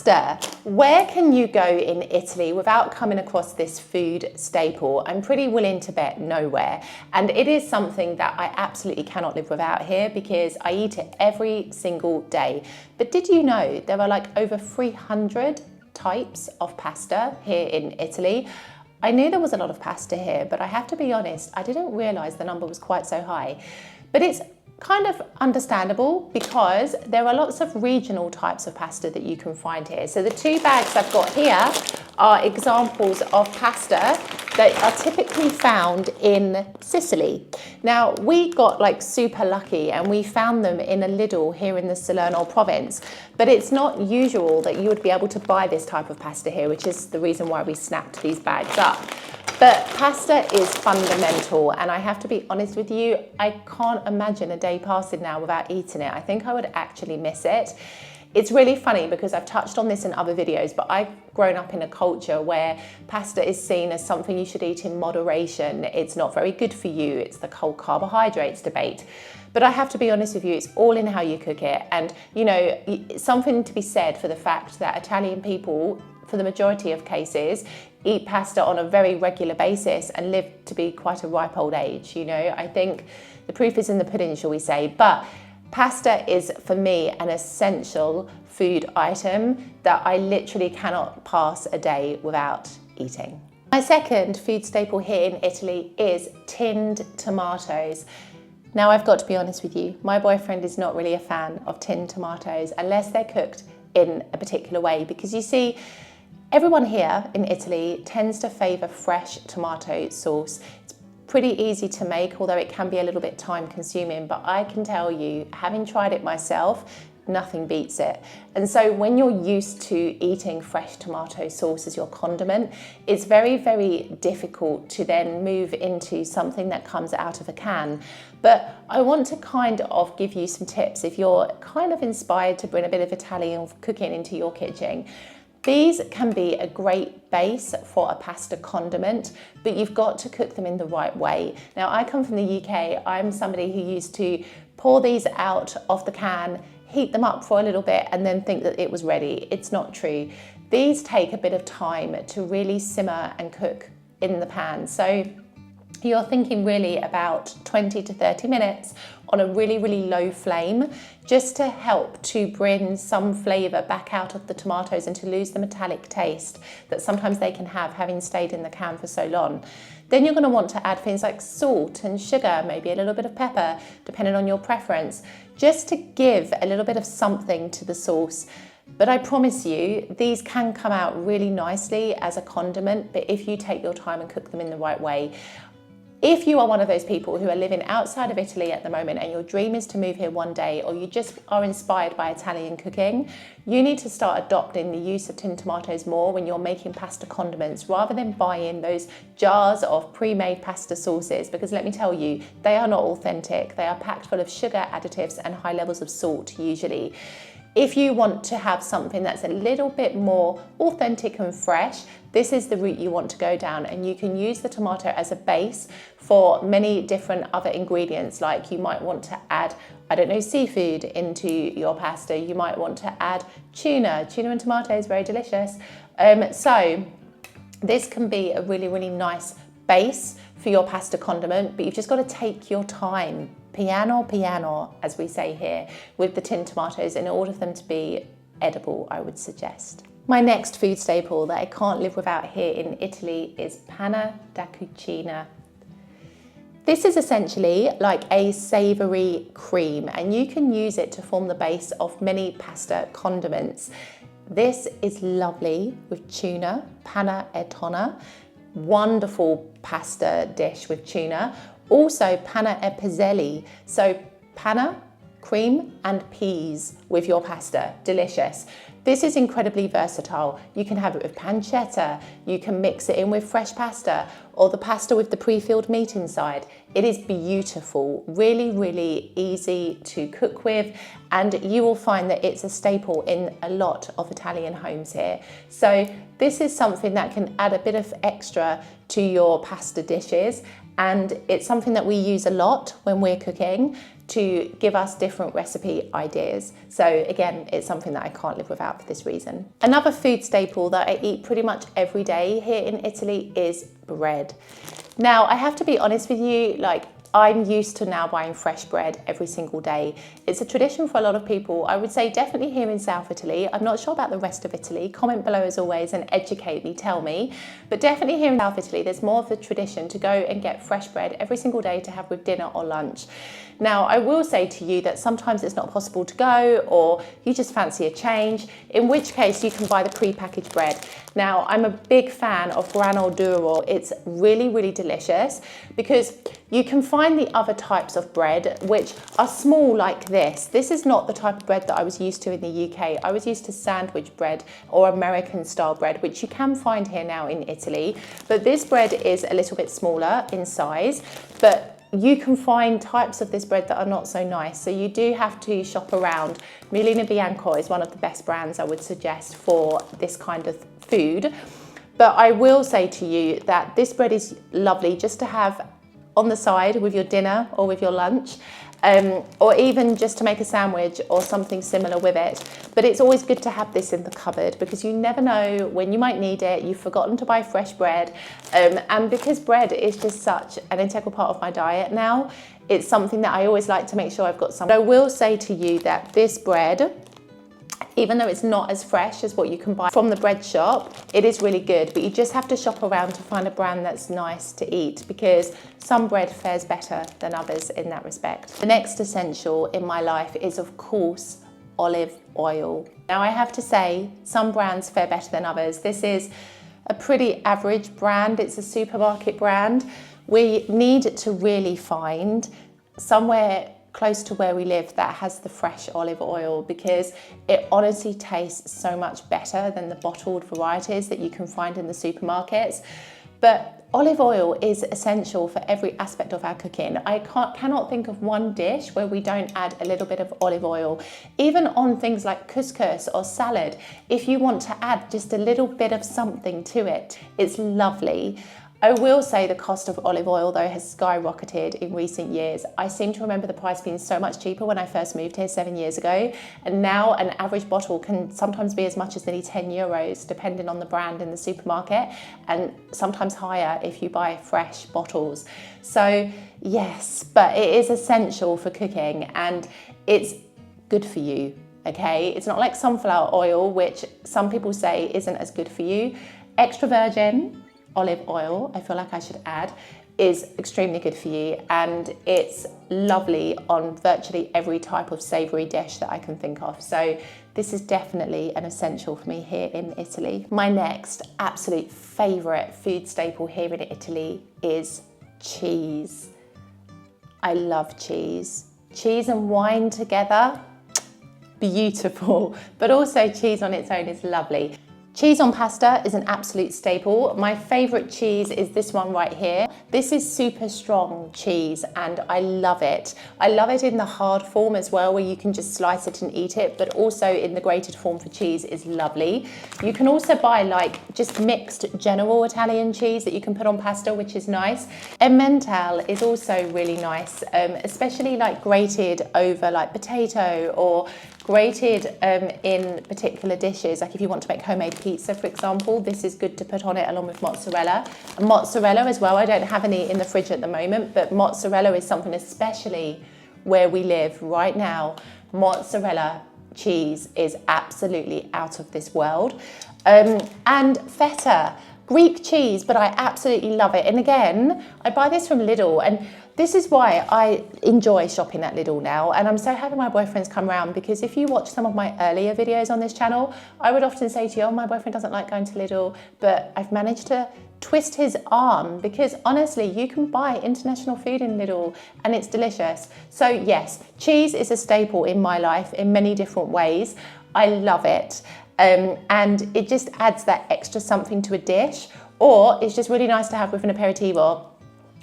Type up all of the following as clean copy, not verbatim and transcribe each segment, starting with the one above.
Pasta. Where can you go in Italy without coming across this food staple? I'm pretty willing to bet nowhere. And it is something that I absolutely cannot live without here because I eat it every single day. But did you know there are like over 300 types of pasta here in Italy? I knew there was a lot of pasta here, but I have to be honest, I didn't realise the number was quite so high. But it's kind of understandable because there are lots of regional types of pasta that you can find here. So the two bags I've got here are examples of pasta that are typically found in Sicily. Now, we got like super lucky and we found them in a Lidl here in the Salerno province, but it's not usual that you would be able to buy this type of pasta here, which is the reason why we snapped these bags up. But pasta is fundamental, and I have to be honest with you, I can't imagine a day passing now without eating it. I think I would actually miss it. It's really funny because I've touched on this in other videos, but I've grown up in a culture where pasta is seen as something you should eat in moderation. It's not very good for you. It's the whole carbohydrates debate. But I have to be honest with you, it's all in how you cook it. And, you know, something to be said for the fact that Italian people, for the majority of cases, eat pasta on a very regular basis and live to be quite a ripe old age. You know, I think the proof is in the pudding, shall we say. But pasta is, for me, an essential food item that I literally cannot pass a day without eating. My second food staple here in Italy is tinned tomatoes. Now, I've got to be honest with you, my boyfriend is not really a fan of tinned tomatoes unless they're cooked in a particular way, because you see, everyone here in Italy tends to favour fresh tomato sauce. It's pretty easy to make, although it can be a little bit time consuming, but I can tell you, having tried it myself, nothing beats it. And so when you're used to eating fresh tomato sauce as your condiment, it's very, very difficult to then move into something that comes out of a can. But I want to kind of give you some tips if you're kind of inspired to bring a bit of Italian cooking into your kitchen. These can be a great base for a pasta condiment, but you've got to cook them in the right way. Now, I come from the UK. I'm somebody who used to pour these out of the can, heat them up for a little bit, and then think that it was ready. It's not true. These take a bit of time to really simmer and cook in the pan. So you're thinking really about 20 to 30 minutes on a really, really low flame, just to help to bring some flavour back out of the tomatoes and to lose the metallic taste that sometimes they can have having stayed in the can for so long. Then you're going to want to add things like salt and sugar, maybe a little bit of pepper, depending on your preference, just to give a little bit of something to the sauce. But I promise you, these can come out really nicely as a condiment, but if you take your time and cook them in the right way. If you are one of those people who are living outside of Italy at the moment and your dream is to move here one day, or you just are inspired by Italian cooking, you need to start adopting the use of tinned tomatoes more when you're making pasta condiments, rather than buying those jars of pre-made pasta sauces, because let me tell you, they are not authentic. They are packed full of sugar additives and high levels of salt usually. If you want to have something that's a little bit more authentic and fresh, this is the route you want to go down, and you can use the tomato as a base for many different other ingredients. Like you might want to add, I don't know, seafood into your pasta. You might want to add tuna and tomato is very delicious. So this can be a really, really nice base for your pasta condiment, but you've just got to take your time, piano, as we say here, with the tinned tomatoes in order for them to be edible, I would suggest. My next food staple that I can't live without here in Italy is panna da cucina. This is essentially like a savoury cream, and you can use it to form the base of many pasta condiments. This is lovely with tuna, panna e tonno, wonderful pasta dish with tuna. Also panna e piselli, so panna, cream and peas with your pasta, delicious. This is incredibly versatile. You can have it with pancetta, you can mix it in with fresh pasta, or the pasta with the pre-filled meat inside. It is beautiful, really, really easy to cook with, and you will find that it's a staple in a lot of Italian homes here. So this is something that can add a bit of extra to your pasta dishes, and it's something that we use a lot when we're cooking. to give us different recipe ideas. So again, it's something that I can't live without for this reason. Another food staple that I eat pretty much every day here in Italy is bread. Now, I have to be honest with you, like, I'm used to now buying fresh bread every single day. It's a tradition for a lot of people. I would say definitely here in South Italy. I'm not sure about the rest of Italy. Comment below as always and educate me, tell me. But definitely here in South Italy, there's more of the tradition to go and get fresh bread every single day to have with dinner or lunch. Now, I will say to you that sometimes it's not possible to go, or you just fancy a change, in which case you can buy the pre-packaged bread. Now, I'm a big fan of grano duro. It's really, really delicious because you can find the other types of bread which are small like this. This is not the type of bread that I was used to in the UK. I was used to sandwich bread or American style bread, which you can find here now in Italy. But this bread is a little bit smaller in size, but you can find types of this bread that are not so nice. So you do have to shop around. Mulino Bianco is one of the best brands I would suggest for this kind of food. But I will say to you that this bread is lovely just to have on the side with your dinner or with your lunch, or even just to make a sandwich or something similar with it. But it's always good to have this in the cupboard because you never know when you might need it. You've forgotten to buy fresh bread. And because bread is just such an integral part of my diet now, it's something that I always like to make sure I've got some. I will say to you that this bread, even though it's not as fresh as what you can buy from the bread shop, it is really good, but you just have to shop around to find a brand that's nice to eat because some bread fares better than others in that respect. The next essential in my life is, of course, olive oil. Now, I have to say, some brands fare better than others. This is a pretty average brand. It's a supermarket brand. We need to really find somewhere close to where we live that has the fresh olive oil because it honestly tastes so much better than the bottled varieties that you can find in the supermarkets. But olive oil is essential for every aspect of our cooking. I cannot think of one dish where we don't add a little bit of olive oil. Even on things like couscous or salad, if you want to add just a little bit of something to it, it's lovely. I will say the cost of olive oil though has skyrocketed in recent years. I seem to remember the price being so much cheaper when I first moved here 7 years ago, and now an average bottle can sometimes be as much as nearly 10 euros depending on the brand in the supermarket, and sometimes higher if you buy fresh bottles. So yes, but it is essential for cooking and it's good for you, okay? It's not like sunflower oil, which some people say isn't as good for you. Extra virgin olive oil, I feel like I should add, is extremely good for you, and it's lovely on virtually every type of savoury dish that I can think of. So this is definitely an essential for me here in Italy. My next absolute favourite food staple here in Italy is cheese. I love cheese. Cheese and wine together, beautiful, but also cheese on its own is lovely. Cheese on pasta is an absolute staple. My favourite cheese is this one right here. This is super strong cheese and I love it. I love it in the hard form as well, where you can just slice it and eat it, but also in the grated form for cheese is lovely. You can also buy like just mixed general Italian cheese that you can put on pasta, which is nice. Emmental is also really nice, especially like grated over like potato or grated in particular dishes, like if you want to make homemade pizza, for example, this is good to put on it along with mozzarella. And mozzarella as well, I don't have any in the fridge at the moment, but mozzarella is something, especially where we live right now, mozzarella cheese is absolutely out of this world. And feta, Greek cheese, but I absolutely love it. And again, I buy this from Lidl, and this is why I enjoy shopping at Lidl now. And I'm so happy my boyfriend's come around, because if you watch some of my earlier videos on this channel, I would often say to you, oh, my boyfriend doesn't like going to Lidl, but I've managed to twist his arm, because honestly, you can buy international food in Lidl and it's delicious. So yes, cheese is a staple in my life in many different ways. I love it. And it just adds that extra something to a dish, or it's just really nice to have with an aperitivo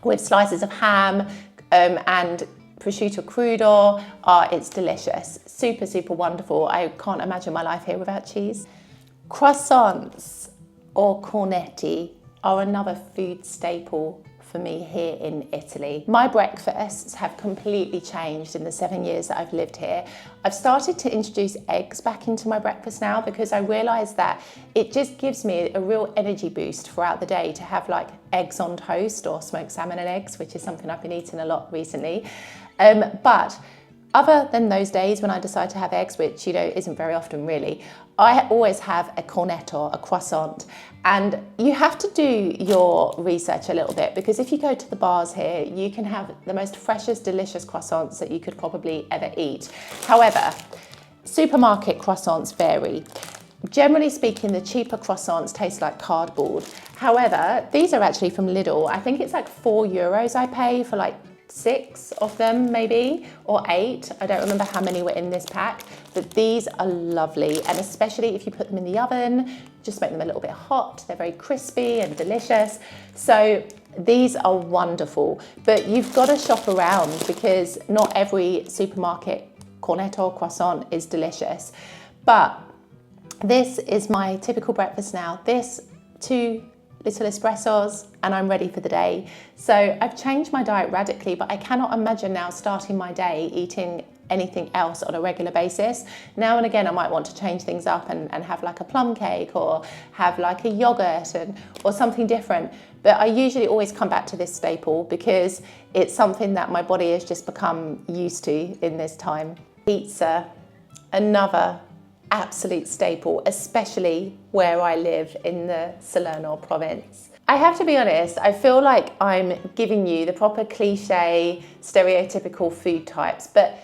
with slices of ham and prosciutto crudo. It's delicious, super, super wonderful. I can't imagine my life here without cheese. Croissants or cornetti are another food staple for me here in Italy. My breakfasts have completely changed in the 7 years that I've lived here. I've started to introduce eggs back into my breakfast now because I realised that it just gives me a real energy boost throughout the day to have like eggs on toast or smoked salmon and eggs, which is something I've been eating a lot recently. But other than those days when I decide to have eggs, which, you know, isn't very often really, I always have a cornetto, a croissant. And you have to do your research a little bit, because if you go to the bars here, you can have the most freshest, delicious croissants that you could probably ever eat. However, supermarket croissants vary. Generally speaking, the cheaper croissants taste like cardboard. However, these are actually from Lidl. I think it's like €4 I pay for like 6 of them maybe, or 8. I don't remember how many were in this pack, but these are lovely. And especially if you put them in the oven, just make them a little bit hot. They're very crispy and delicious. So these are wonderful, but you've got to shop around because not every supermarket cornetto croissant is delicious. But this is my typical breakfast now. This, 2 little espressos, and I'm ready for the day. So I've changed my diet radically, but I cannot imagine now starting my day eating anything else on a regular basis. Now and again, I might want to change things up and have like a plum cake or have like a yogurt or something different. But I usually always come back to this staple because it's something that my body has just become used to in this time. Pizza, another absolute staple, especially where I live in the Salerno province. I have to be honest, I feel like I'm giving you the proper cliche, stereotypical food types, but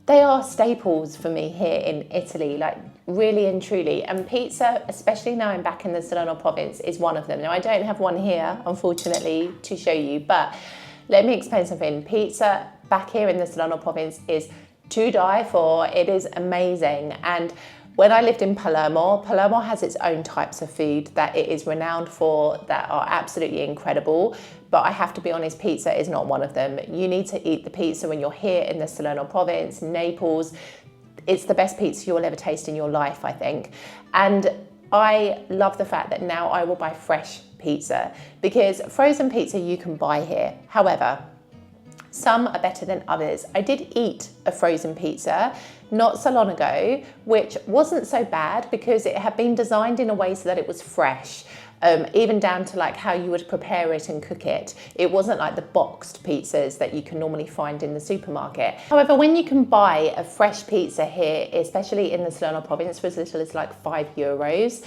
they are staples for me here in Italy, like really and truly. And pizza, especially now I'm back in the Salerno province, is one of them. Now I don't have one here, unfortunately, to show you, but let me explain something. Pizza back here in the Salerno province is to die for. It is amazing. And when I lived in Palermo has its own types of food that it is renowned for that are absolutely incredible. But I have to be honest, pizza is not one of them. You need to eat the pizza when you're here in the Salerno province, Naples. It's the best pizza you'll ever taste in your life, I think. And I love the fact that now I will buy fresh pizza, because frozen pizza you can buy here. However, some are better than others. I did eat a frozen pizza not so long ago, which wasn't so bad because it had been designed in a way so that it was fresh, even down to like how you would prepare it and cook it. It wasn't like the boxed pizzas that you can normally find in the supermarket. However, when you can buy a fresh pizza here, especially in the Salerno province for as little as like €5,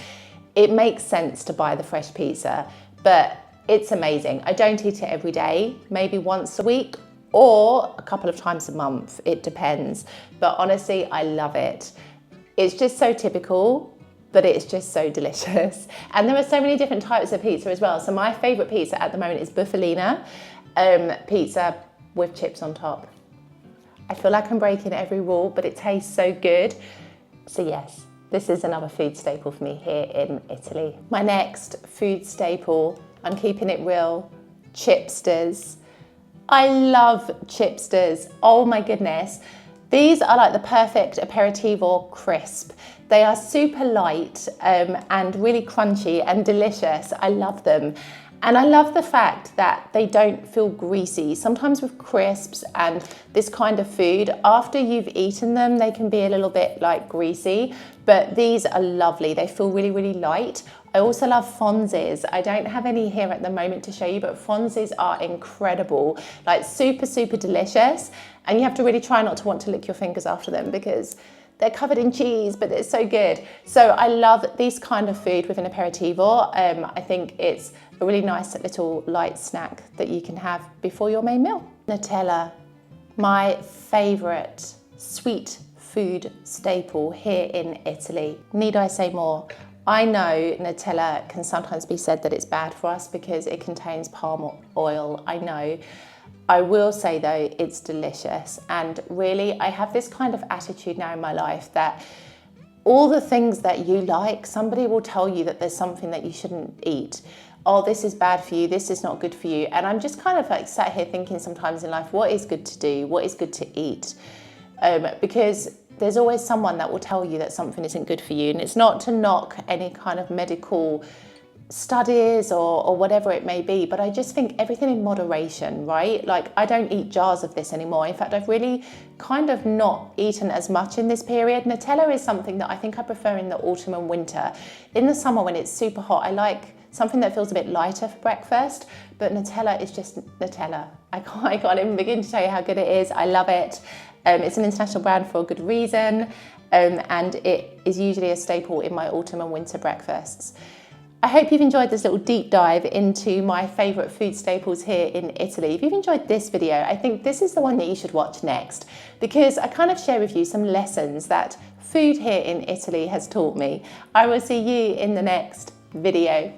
it makes sense to buy the fresh pizza, but it's amazing. I don't eat it every day, maybe once a week or a couple of times a month, it depends. But honestly, I love it. It's just so typical, but it's just so delicious. And there are so many different types of pizza as well. So my favorite pizza at the moment is bufalina, pizza with chips on top. I feel like I'm breaking every rule, but it tastes so good. So yes, this is another food staple for me here in Italy. My next food staple, I'm keeping it real, chipsters. I love chipsters. Oh my goodness. These are like the perfect aperitivo crisp. They are super light and really crunchy and delicious. I love them. And I love the fact that they don't feel greasy. Sometimes with crisps and this kind of food, after you've eaten them, they can be a little bit like greasy, but these are lovely. They feel really, really light. I also love fonzes. I don't have any here at the moment to show you, but fonzes are incredible, like super, super delicious. And you have to really try not to want to lick your fingers after them because they're covered in cheese, but it's so good. So I love this kind of food with an aperitivo. I think it's a really nice little light snack that you can have before your main meal. Nutella, my favorite sweet food staple here in Italy. Need I say more? I know Nutella can sometimes be said that it's bad for us because it contains palm oil, I know. I will say though, it's delicious. And really, I have this kind of attitude now in my life that all the things that you like, somebody will tell you that there's something that you shouldn't eat. Oh, this is bad for you, this is not good for you. And I'm just kind of like sat here thinking sometimes in life, what is good to do? What is good to eat? Because there's always someone that will tell you that something isn't good for you. And it's not to knock any kind of medical studies or whatever it may be, but I just think everything in moderation, right? Like, I don't eat jars of this anymore. In fact, I've really kind of not eaten as much in this period. Nutella is something that I think I prefer in the autumn and winter. In the summer when it's super hot, I like something that feels a bit lighter for breakfast, but Nutella is just Nutella. I can't even begin to tell you how good it is. I love it. It's an international brand for a good reason, and it is usually a staple in my autumn and winter breakfasts. I hope you've enjoyed this little deep dive into my favourite food staples here in Italy. If you've enjoyed this video, I think this is the one that you should watch next, because I kind of share with you some lessons that food here in Italy has taught me. I will see you in the next video.